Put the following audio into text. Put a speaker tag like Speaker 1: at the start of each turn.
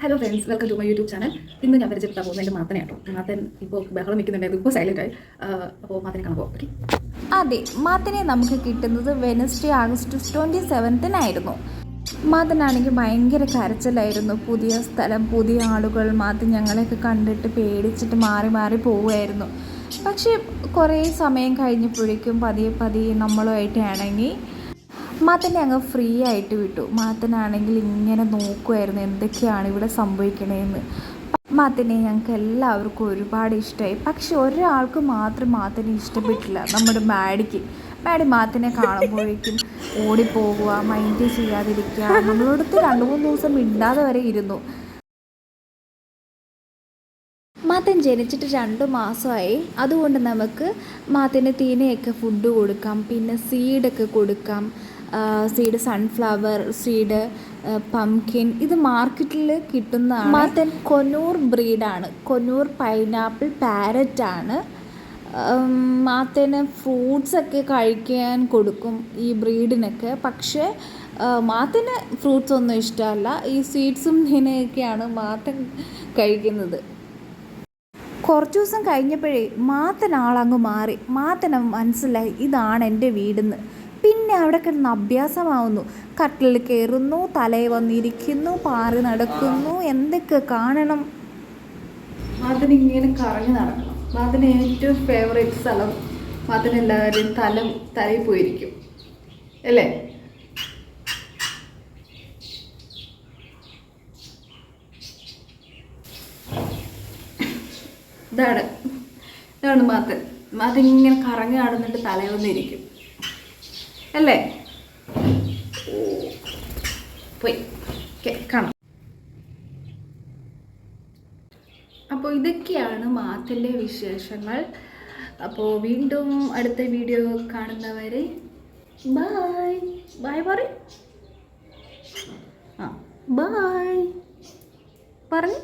Speaker 1: Hello friends, welcome to my YouTube channel. ഇന്ന് ഞാൻ പരിചയപ്പെട്ടാൽ പോകുന്നത് എൻ്റെ മാത്തനെ കേട്ടോ. മാത്തൻ ഇപ്പോൾ ബഹളം വയ്ക്കുന്നുണ്ടായിരുന്നു, ഇപ്പോൾ സൈലൻ്റ് ആയി. അപ്പോൾ മാത്തനെ കാണുമ്പോൾ ഓക്കെ.
Speaker 2: അതെ, മാത്തനെ നമുക്ക് കിട്ടുന്നത് വെനസ്ഡേ ആഗസ്റ്റ് 27 മാത്തനാണെങ്കിൽ ഭയങ്കര കരച്ചിലായിരുന്നു. പുതിയ സ്ഥലം, പുതിയ ആളുകൾ. മാത്തൻ ഞങ്ങളെയൊക്കെ കണ്ടിട്ട് പേടിച്ചിട്ട് മാറി മാറി പോവുമായിരുന്നു. പക്ഷേ കുറേ സമയം കഴിഞ്ഞപ്പോഴേക്കും പതിയെ നമ്മളുമായിട്ട് ഇണങ്ങി മാത്തനെ അങ്ങ് ഫ്രീ ആയിട്ട് വിട്ടു. മാത്തനാണെങ്കിൽ ഇങ്ങനെ നോക്കുമായിരുന്നു എന്തൊക്കെയാണ് ഇവിടെ സംഭവിക്കണേന്ന്. മാത്തനെ ഞങ്ങൾക്ക് എല്ലാവർക്കും ഒരുപാട് ഇഷ്ടമായി. പക്ഷെ ഒരാൾക്ക് മാത്രം മാത്തനെ ഇഷ്ടപ്പെട്ടില്ല, നമ്മുടെ മാഡിക്ക്. മാത്തനെ കാണുമ്പോഴേക്കും ഓടിപ്പോകുക, മൈൻഡ് ചെയ്യാതിരിക്കുക, നമ്മളോടത്ത് 2-3 ദിവസം മിണ്ടാതെ വരെ ഇരുന്നു. മാത്തൻ ജനിച്ചിട്ട് 2 മാസമായി. അതുകൊണ്ട് നമുക്ക് മാത്തന് തീനയൊക്കെ ഫുഡ് കൊടുക്കാം, പിന്നെ സീഡൊക്കെ കൊടുക്കാം. സീഡ് സൺഫ്ലവർ സീഡ്, പംകിൻ, ഇത് മാർക്കറ്റിൽ കിട്ടുന്നതാണ്. മാത്തൻ കൊന്നൂർ ബ്രീഡാണ്, കൊന്നൂർ പൈനാപ്പിൾ പാരറ്റാണ്. മാത്തന് ഫ്രൂട്ട്സൊക്കെ കഴിക്കാൻ കൊടുക്കും ഈ ബ്രീഡിനൊക്കെ. പക്ഷേ മാത്തന് ഫ്രൂട്ട്സ് ഒന്നും ഇഷ്ടമല്ല. ഈ സ്വീറ്റ്സും ഇതിനെയൊക്കെയാണ് മാത്തൻ കഴിക്കുന്നത്. കുറച്ച് ദിവസം കഴിഞ്ഞപ്പോഴേ മാത്തൻ ആളങ്ങ് മാറി. മാത്തന് മനസ്സിലായി ഇതാണ് എൻ്റെ വീടെന്ന്. പിന്നെ അവിടെ കിടന്ന് അഭ്യാസമാവുന്നു. കട്ടിലിൽ കയറുന്നു, തലയിൽ വന്നിരിക്കുന്നു, പാറി നടക്കുന്നു, എന്തൊക്കെ കാണണം.
Speaker 1: മാത്തന് ഇങ്ങനെ കറങ്ങി നടക്കണം. മാത്തന് ഏറ്റവും ഫേവറേറ്റ് സ്ഥലം, മാത്തന് എല്ലാവരും തലയിൽ പോയിരിക്കും അല്ലേ? ഇതാണ് മാത്തൻ ഇങ്ങനെ കറങ്ങി നടന്നിട്ട് തലയിൽ വന്നിരിക്കും അല്ലേ? പോയി കാണാം. അപ്പോൾ ഇതൊക്കെയാണ് മാത്തൻ്റെ വിശേഷങ്ങൾ. അപ്പോൾ വീണ്ടും അടുത്ത വീഡിയോ കാണുന്നവരെ ബായ് ബായ് പറയും. ബായ് പറഞ്ഞു.